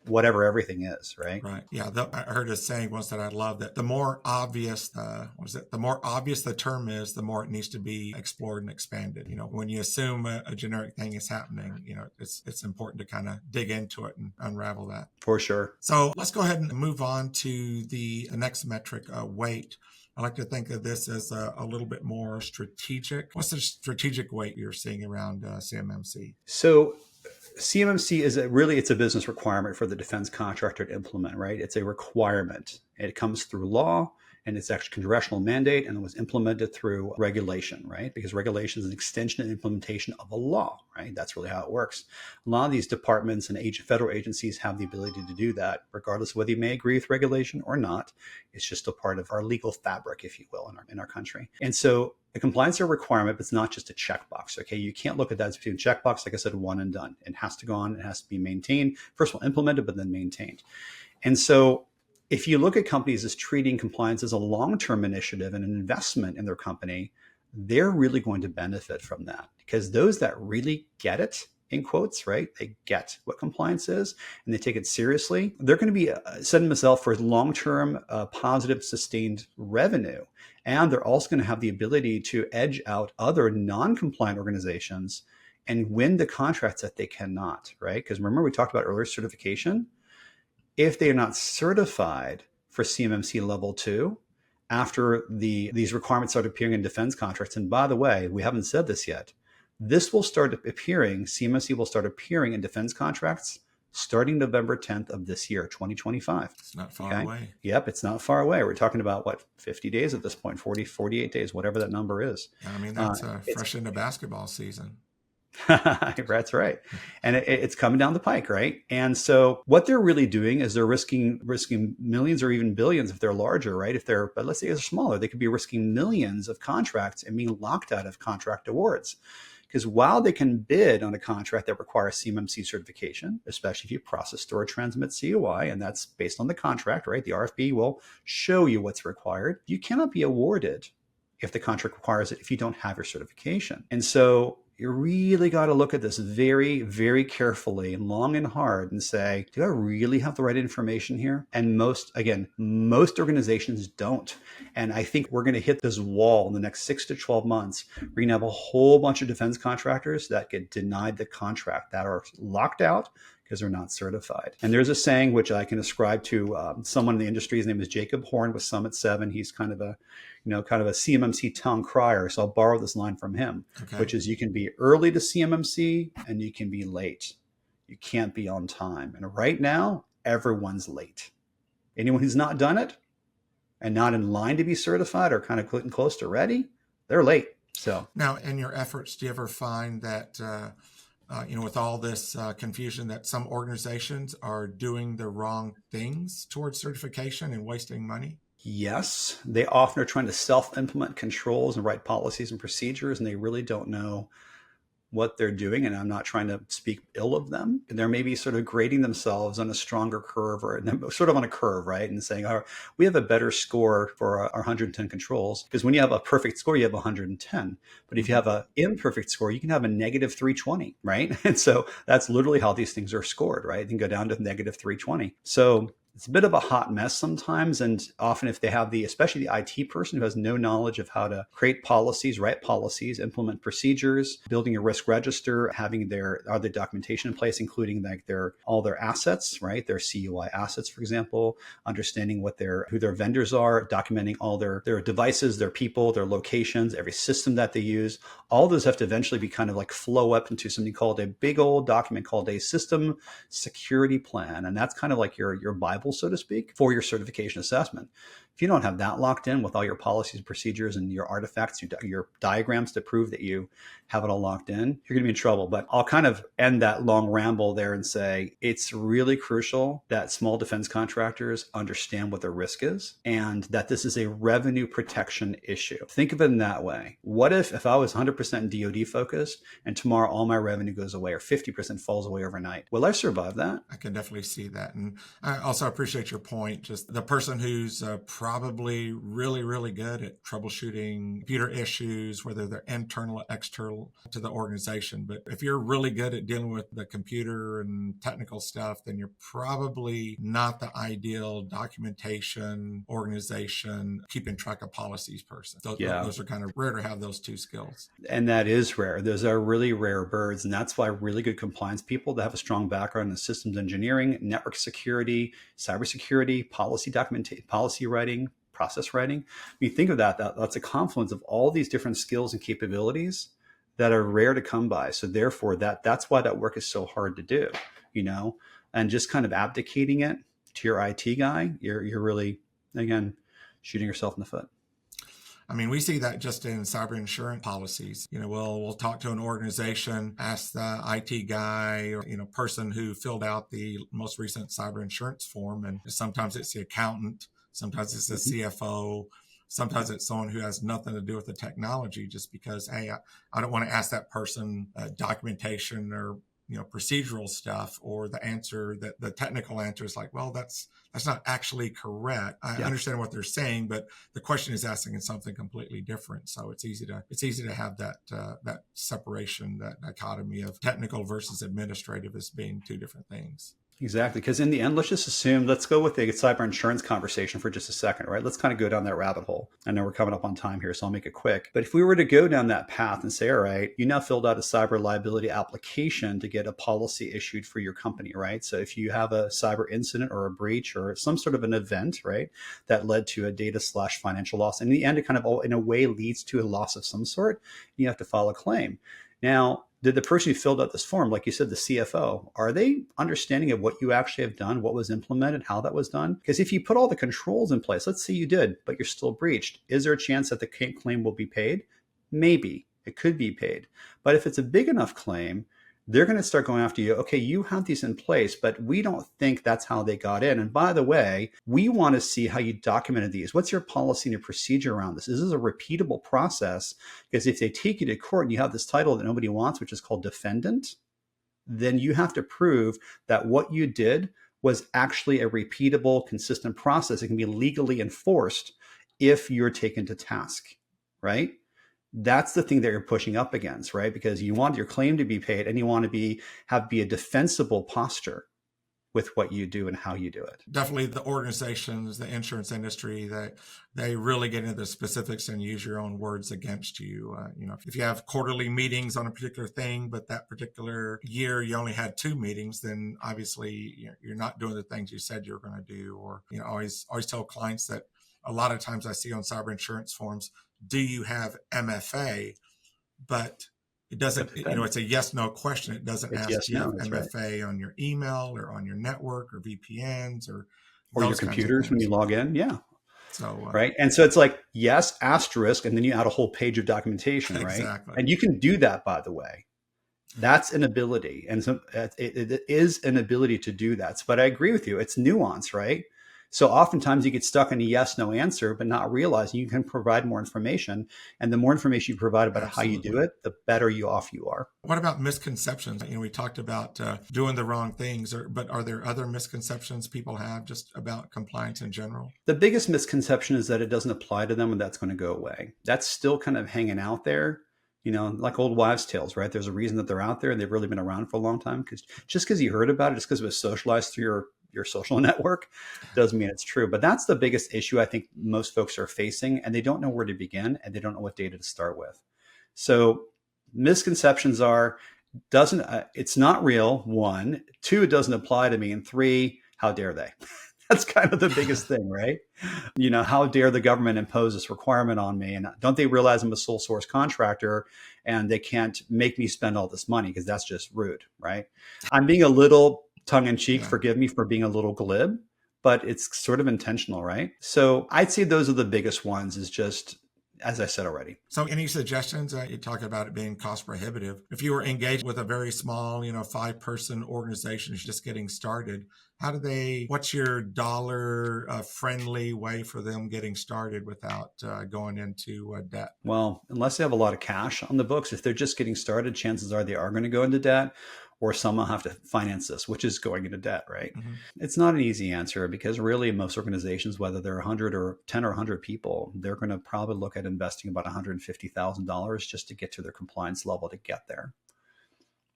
whatever everything is, right? Right. Yeah. I heard a saying once that I love, that the more obvious the more obvious the term is, the more it needs to be explored and expanded. When you assume a generic thing is happening, it's important to kind of dig into it and unravel that. For sure. So let's go ahead and move on to the next metric, weight. I like to think of this as a little bit more strategic. What's the strategic weight you're seeing around CMMC? So CMMC it's a business requirement for the defense contractor to implement, right? It's a requirement. It comes through law, and it's actually congressional mandate, and it was implemented through regulation, right? Because regulation is an extension and implementation of a law, right? That's really how it works. A lot of these departments and federal agencies have the ability to do that, regardless of whether you may agree with regulation or not. It's just a part of our legal fabric, if you will, in our country. And so the compliance is a requirement, but it's not just a checkbox. Okay, you can't look at that as between checkbox, like I said, one and done. It has to go on. It has to be maintained. First of all, implemented, but then maintained. And so if you look at companies as treating compliance as a long-term initiative and an investment in their company, they're really going to benefit from that, because those that really get it, in quotes, right? They get what compliance is and they take it seriously. They're going to be setting themselves for long-term positive sustained revenue. And they're also going to have the ability to edge out other non-compliant organizations and win the contracts that they cannot, right? Because remember, we talked about earlier certification. If they are not certified for CMMC level 2, after these requirements start appearing in defense contracts, and by the way, we haven't said this yet, CMMC will start appearing in defense contracts starting November 10th of this year, 2025. It's not far away. Yep, it's not far away. We're talking about, 50 days at this point, 48 days, whatever that number is. I mean, that's fresh into basketball season. That's right. And it's coming down the pike, right? And so what they're really doing is they're risking millions or even billions if they're larger, right? But let's say they're smaller, they could be risking millions of contracts and being locked out of contract awards. Because while they can bid on a contract that requires CMMC certification, especially if you process, store, transmit COI, and that's based on the contract, right? The RFP will show you what's required. You cannot be awarded if the contract requires it if you don't have your certification. And so you really got to look at this very, very carefully and long and hard and say, do I really have the right information here? And most organizations don't. And I think we're going to hit this wall in the next 6 to 12 months. We're going to have a whole bunch of defense contractors that get denied the contract, that are locked out because they're not certified. And there's a saying which I can ascribe to someone in the industry. His name is Jacob Horn with Summit 7. He's kind of a CMMC town crier. So I'll borrow this line from him, which is, you can be early to CMMC and you can be late. You can't be on time. And right now, everyone's late. Anyone who's not done it and not in line to be certified or kind of getting close to ready, they're late. So now, in your efforts, do you ever find that with all this confusion, that some organizations are doing the wrong things towards certification and wasting money? Yes, they often are trying to self-implement controls and write policies and procedures, and they really don't know what they're doing. And I'm not trying to speak ill of them. And they're maybe sort of grading themselves on a stronger curve, or sort of on a curve, right? And saying, oh, we have a better score for our 110 controls. Because when you have a perfect score, you have 110. But if you have an imperfect score, you can have a negative 320, right? And so that's literally how these things are scored, right? You can go down to negative 320. So it's a bit of a hot mess sometimes. And often if they have especially the IT person who has no knowledge of how to create policies, write policies, implement procedures, building a risk register, having their documentation in place, including all their assets, right? Their CUI assets, for example, understanding who their vendors are, documenting all their devices, their people, their locations, every system that they use. All those have to eventually be kind of like flow up into something called a big old document called a system security plan. And that's kind of like your Bible, so to speak, for your certification assessment. If you don't have that locked in with all your policies, procedures, and your artifacts, your diagrams to prove that you have it all locked in, you're going to be in trouble. But I'll kind of end that long ramble there and say it's really crucial that small defense contractors understand what their risk is and that this is a revenue protection issue. Think of it in that way. What if I was 100% DoD focused and tomorrow all my revenue goes away or 50% falls away overnight? Will I survive that? I can definitely see that. And I also appreciate your point. Just the person who's probably really, really good at troubleshooting computer issues, whether they're internal or external to the organization. But if you're really good at dealing with the computer and technical stuff, then you're probably not the ideal documentation, organization, keeping track of policies person. Those are kind of rare to have those two skills. And that is rare. Those are really rare birds. And that's why really good compliance people that have a strong background in systems engineering, network security, cybersecurity, policy documentation, policy writing, process writing. When you think of that's a confluence of all these different skills and capabilities that are rare to come by. So therefore that's why that work is so hard to do, and just kind of abdicating it to your IT guy, you're really, again, shooting yourself in the foot. I mean, we see that just in cyber insurance policies. We'll talk to an organization, ask the IT guy or, person who filled out the most recent cyber insurance form. And sometimes it's the accountant, sometimes it's the CFO, sometimes it's someone who has nothing to do with the technology just because, hey, I don't want to ask that person documentation or procedural stuff, or the answer that the technical answer is like, well, that's not actually correct. I understand what they're saying, but the question is asking something completely different. So it's easy to have that separation, that dichotomy of technical versus administrative as being two different things. Exactly. Because in the end, let's go with the cyber insurance conversation for just a second, right? Let's kind of go down that rabbit hole. I know we're coming up on time here, so I'll make it quick. But if we were to go down that path and say, all right, you now filled out a cyber liability application to get a policy issued for your company, right? So if you have a cyber incident or a breach or some sort of an event, right, that led to a data/financial loss, and in the end, it kind of in a way leads to a loss of some sort, you have to file a claim. Now, did the person who filled out this form, like you said, the CFO, are they understanding of what you actually have done, what was implemented, how that was done? Because if you put all the controls in place, let's say you did, but you're still breached, is there a chance that the claim will be paid? Maybe. It could be paid. But if it's a big enough claim, they're going to start going after you. Okay, you have these in place, but we don't think that's how they got in. And by the way, we want to see how you documented these. What's your policy and your procedure around this? Is this a repeatable process? Because if they take you to court and you have this title that nobody wants, which is called defendant, then you have to prove that what you did was actually a repeatable, consistent process. It can be legally enforced if you're taken to task, right? That's the thing that you're pushing up against, right? Because you want your claim to be paid and you want to be a defensible posture with what you do and how you do it. Definitely the organizations, the insurance industry, they really get into the specifics and use your own words against you. If you have quarterly meetings on a particular thing, but that particular year you only had 2 meetings, then obviously you're not doing the things you said you were going to do. Or, always tell clients that a lot of times I see on cyber insurance forms, do you have MFA? But it doesn't, it's a yes, no question. It doesn't ask yes, you no, have MFA on your email or on your network or VPNs or your computers when you log in. Yeah. So, right. And so it's like, yes, asterisk, and then you add a whole page of documentation, right? Exactly. And you can do that, by the way. That's an ability. And so it is an ability to do that. But I agree with you. It's nuance, right? So oftentimes you get stuck in a yes, no answer, but not realizing you can provide more information. And the more information you provide about how you do it, the better off you are. What about misconceptions? We talked about doing the wrong things, but are there other misconceptions people have just about compliance in general? The biggest misconception is that it doesn't apply to them and that's going to go away. That's still kind of hanging out there. Like old wives' tales, right? There's a reason that they're out there and they've really been around for a long time. Because just because you heard about it, just because it was socialized through your social network, doesn't mean it's true. But that's the biggest issue I think most folks are facing, and they don't know where to begin and they don't know what data to start with. So misconceptions are, it's not real, 1, 2, it doesn't apply to me, and 3, how dare they? That's kind of the biggest thing, right? How dare the government impose this requirement on me? And don't they realize I'm a sole source contractor and they can't make me spend all this money because that's just rude, right? I'm being a little tongue in cheek. Yeah. Forgive me for being a little glib, but it's sort of intentional, right? So I'd say those are the biggest ones, is just, as I said already. So any suggestions? You talk about it being cost prohibitive. If you were engaged with a very small, 5-person organization just getting started, what's your dollar friendly way for them getting started without going into debt? Well, unless they have a lot of cash on the books, if they're just getting started, chances are they are going to go into debt, or some will have to finance this, which is going into debt, right? Mm-hmm. It's not an easy answer, because really most organizations, whether they're 100 or 10 or 100 people, they're going to probably look at investing about $150,000 just to get to their compliance level to get there.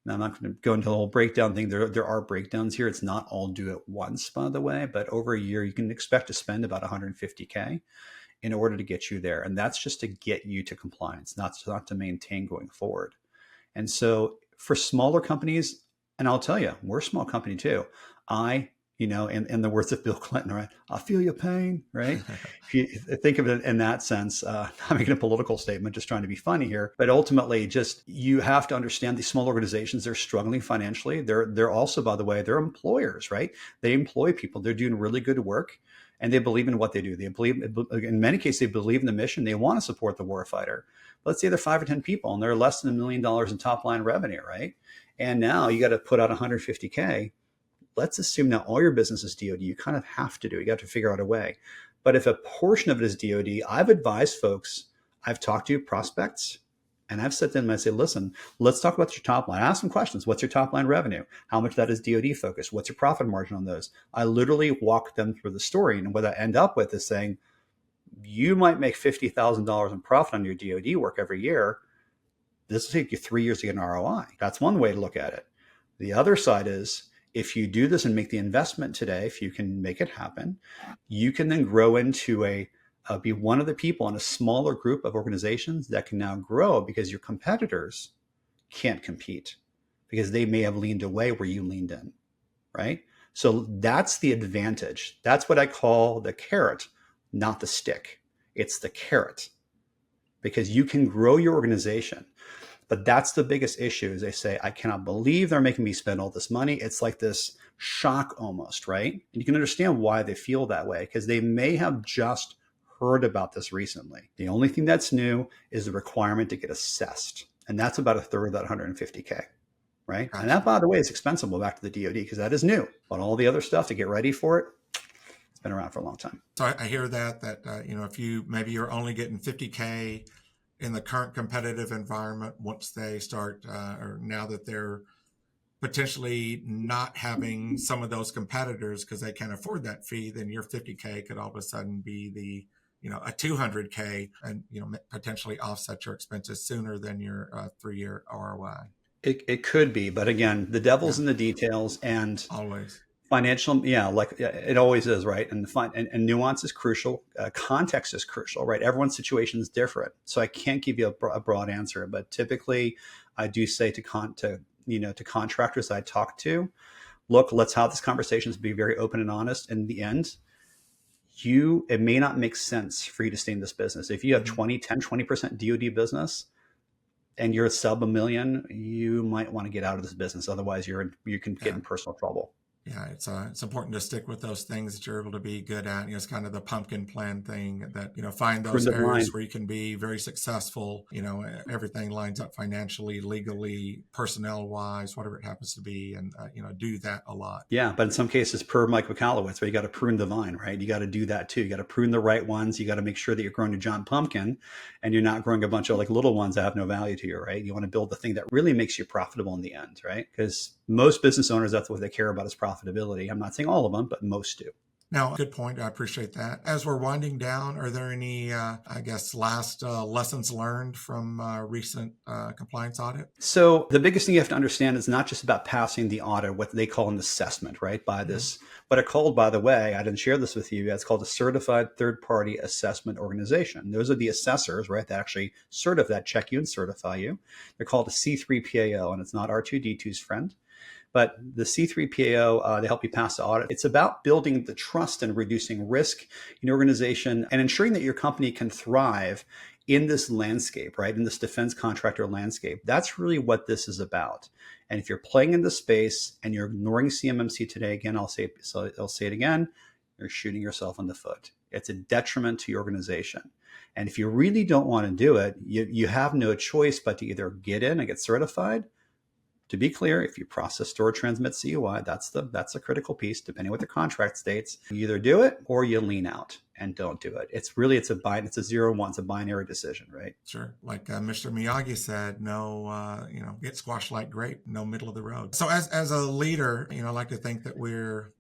Now, I'm not going to go into the whole breakdown thing. There are breakdowns here. It's not all due at once, by the way, but over a year, you can expect to spend about $150K in order to get you there. And that's just to get you to compliance, not to maintain going forward. And so for smaller companies, and I'll tell you, we're a small company too. In the words of Bill Clinton, right? I feel your pain, right? If you think of it in that sense, I'm making a political statement, just trying to be funny here. But ultimately, you have to understand these small organizations, they're struggling financially. They're also, by the way, they're employers, right? They employ people. They're doing really good work, and they believe in what they do. They believe, in many cases, they believe in the mission. They want to support the warfighter. Let's say they're 5 or 10 people, and they're less than $1 million in top line revenue, right? And now you got to put out $150K. Let's assume now all your business is DoD. You kind of have to do it. You have to figure out a way. But if a portion of it is DoD, I've advised folks, I've talked to prospects, and I've said to them, I say, listen, let's talk about your top line. Ask them questions. What's your top line revenue? How much of that is DoD focused? What's your profit margin on those? I literally walk them through the story. And what I end up with is saying, you might make $50,000 in profit on your DoD work every year. This will take you 3 years to get an ROI. That's one way to look at it. The other side is, if you do this and make the investment today, if you can make it happen, you can then grow into be one of the people in a smaller group of organizations that can now grow, because your competitors can't compete because they may have leaned away where you leaned in, right? So that's the advantage. That's what I call the carrot, not the stick. It's the carrot, because you can grow your organization. But that's the biggest issue, is they say, I cannot believe they're making me spend all this money. It's like this shock almost, right? And you can understand why they feel that way, because they may have just heard about this recently. The only thing that's new is the requirement to get assessed. And that's about a third of that $150K, right? Gotcha. And that, by the way, is expensive. Back to the DoD, because that is new. But all the other stuff to get ready for it, it's been around for a long time. So I hear that if you're only getting 50K in the current competitive environment, once they start, or now that they're potentially not having some of those competitors because they can't afford that fee, then your 50K could all of a sudden be a 200K, and potentially offset your expenses sooner than your 3-year ROI. It could be, but again, the devil's in the details, and always. Financial, like it always is, right? And nuance is crucial. Context is crucial, right? Everyone's situation is different, so I can't give you a broad answer. But typically, I do say to contractors I talk to, look, let's have this conversation, be very open and honest. In the end, it may not make sense for you to stay in this business. If you have 10-20% DoD business, and you're sub $1 million, you might want to get out of this business. Otherwise, you can get in personal trouble. Yeah, it's important to stick with those things that you're able to be good at. It's kind of the pumpkin plan thing that, find those areas where you can be very successful. Everything lines up financially, legally, personnel wise, whatever it happens to be. And, do that a lot. Yeah. But in some cases, per Mike McAllowitz, where you got to prune the vine, right? You got to do that too. You got to prune the right ones. You got to make sure that you're growing your giant pumpkin and you're not growing a bunch of little ones that have no value to you, right? You want to build the thing that really makes you profitable in the end, right? Because most business owners, that's what they care about, is profitability. I'm not saying all of them, but most do. Now, good point. I appreciate that. As we're winding down, are there any, last lessons learned from recent compliance audit? So the biggest thing you have to understand is not just about passing the audit, what they call an assessment, right? By this, what it called, by the way, I didn't share this with you. It's called a certified third-party assessment organization. Those are the assessors, right? That actually check you and certify you. They're called a C3PAO, and it's not R2D2's friend. But the C3PAO, they help you pass the audit. It's about building the trust and reducing risk in your organization and ensuring that your company can thrive in this landscape, right? In this defense contractor landscape. That's really what this is about. And if you're playing in this space and you're ignoring CMMC today, again, I'll say it again, you're shooting yourself in the foot. It's a detriment to your organization. And if you really don't want to do it, you have no choice but to either get in and get certified. To be clear, if you process, store, transmit CUI, that's a critical piece, depending what the contract states. You either do it or you lean out and don't do it. It's a 0 and 1, it's a binary decision, right? Sure. Like Mr. Miyagi said, no, get squashed like grape, no middle of the road. So as a leader, I like to think that we're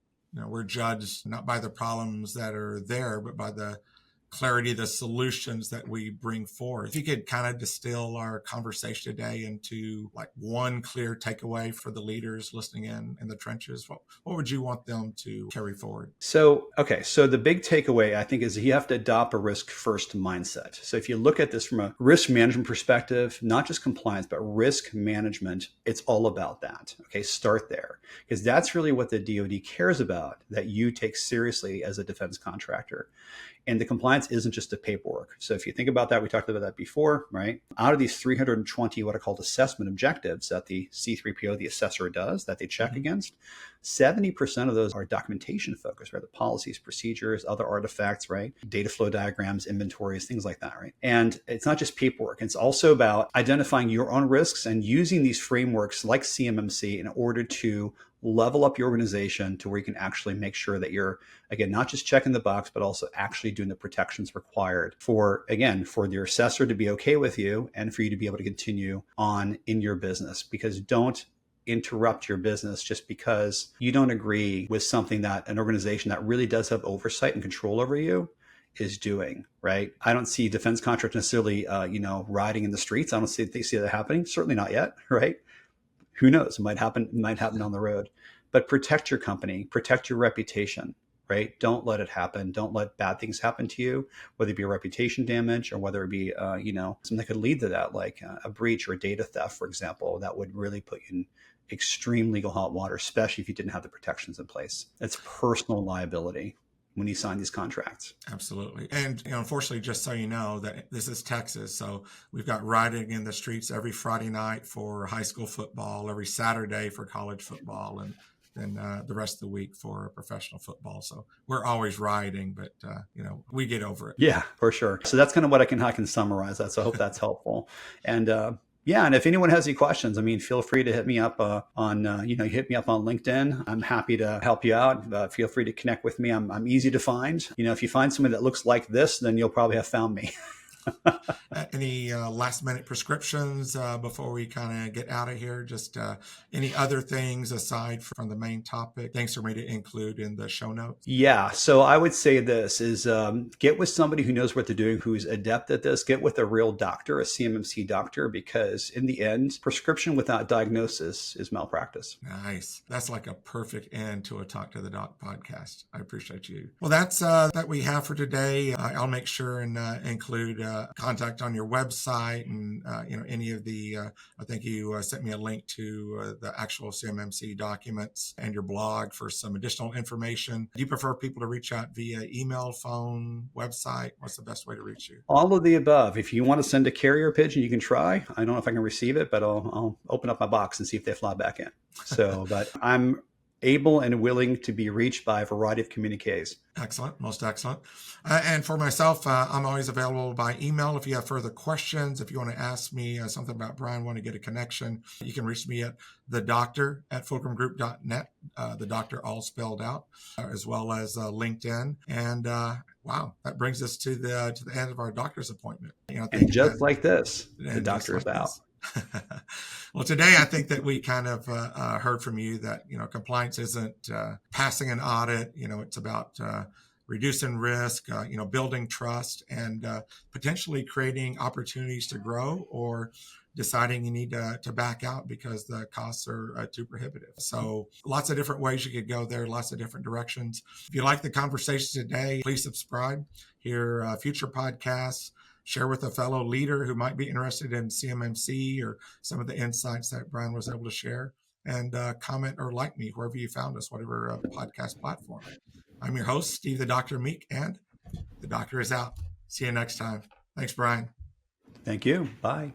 judged not by the problems that are there, but by the clarity, the solutions that we bring forth. If you could kind of distill our conversation today into like one clear takeaway for the leaders listening in the trenches, what would you want them to carry forward? So the big takeaway, I think, is you have to adopt a risk first mindset. So if you look at this from a risk management perspective, not just compliance, but risk management, it's all about that. Okay, start there, because that's really what the DoD cares about, that you take seriously as a defense contractor. And the compliance isn't just the paperwork. So if you think about that, we talked about that before, right? Out of these 320, what I called assessment objectives that the C3PO, the assessor, does, that they check against, 70% of those are documentation focused, right? The policies, procedures, other artifacts, right? Data flow diagrams, inventories, things like that, right? And it's not just paperwork. It's also about identifying your own risks and using these frameworks like CMMC in order to level up your organization to where you can actually make sure that you're, again, not just checking the box, but also actually doing the protections required for your assessor to be okay with you and for you to be able to continue on in your business. Because don't interrupt your business just because you don't agree with something that an organization that really does have oversight and control over you is doing, right? I don't see defense contractors necessarily, riding in the streets. I don't see that happening. Certainly not yet, right? Who knows? It might happen down the road. But protect your company, protect your reputation, right? Don't let it happen. Don't let bad things happen to you, whether it be a reputation damage or whether it be, something that could lead to that, like a breach or data theft, for example, that would really put you in extreme legal hot water, especially if you didn't have the protections in place. It's personal liability when you sign these contracts. Absolutely. And unfortunately, just so you know, that this is Texas, so we've got rioting in the streets every Friday night for high school football, every Saturday for college football, and then the rest of the week for professional football. So we're always rioting, but we get over it. Yeah, for sure. So that's kind of what I can summarize that. So I hope that's helpful. And and if anyone has any questions, feel free to hit me up hit me up on LinkedIn. I'm happy to help you out. Feel free to connect with me. I'm easy to find. If you find somebody that looks like this, then you'll probably have found me. Any last minute prescriptions before we kind of get out of here? Just any other things aside from the main topic, things for me to include in the show notes? Yeah. So I would say this is get with somebody who knows what they're doing, who's adept at this. Get with a real doctor, a CMMC doctor, because in the end, prescription without diagnosis is malpractice. Nice. That's like a perfect end to a Talk to the Doc podcast. I appreciate you. Well, that's that we have for today. I'll make sure and include contact on your website and any of the I think you sent me a link to the actual CMMC documents and your blog for some additional information. Do you prefer people to reach out via email, phone, website? What's the best way to reach you? All of the above. If you want to send a carrier pigeon, you can try. I don't know if I can receive it, but I'll open up my box and see if they fly back in. So, but I'm able and willing to be reached by a variety of communiques. Excellent. Most excellent. And for myself, I'm always available by email. If you have further questions, if you want to ask me something about Brian, want to get a connection, you can reach me at thedoctor@fulcrumgroup.net, the doctor all spelled out, as well as LinkedIn. And wow, that brings us to the end of our doctor's appointment. And just like this, the doctor is out. Well, today I think that we kind of heard from you that compliance isn't passing an audit. It's about reducing risk, building trust, and potentially creating opportunities to grow, or deciding you need to back out because the costs are too prohibitive. So lots of different ways you could go there, lots of different directions. If you like the conversation today, please subscribe, hear future podcasts, share with a fellow leader who might be interested in CMMC or some of the insights that Brian was able to share, and comment or like me wherever you found us, whatever podcast platform. I'm your host, Steve the Dr. Meek, and the doctor is out. See you next time. Thanks, Brian. Thank you. Bye.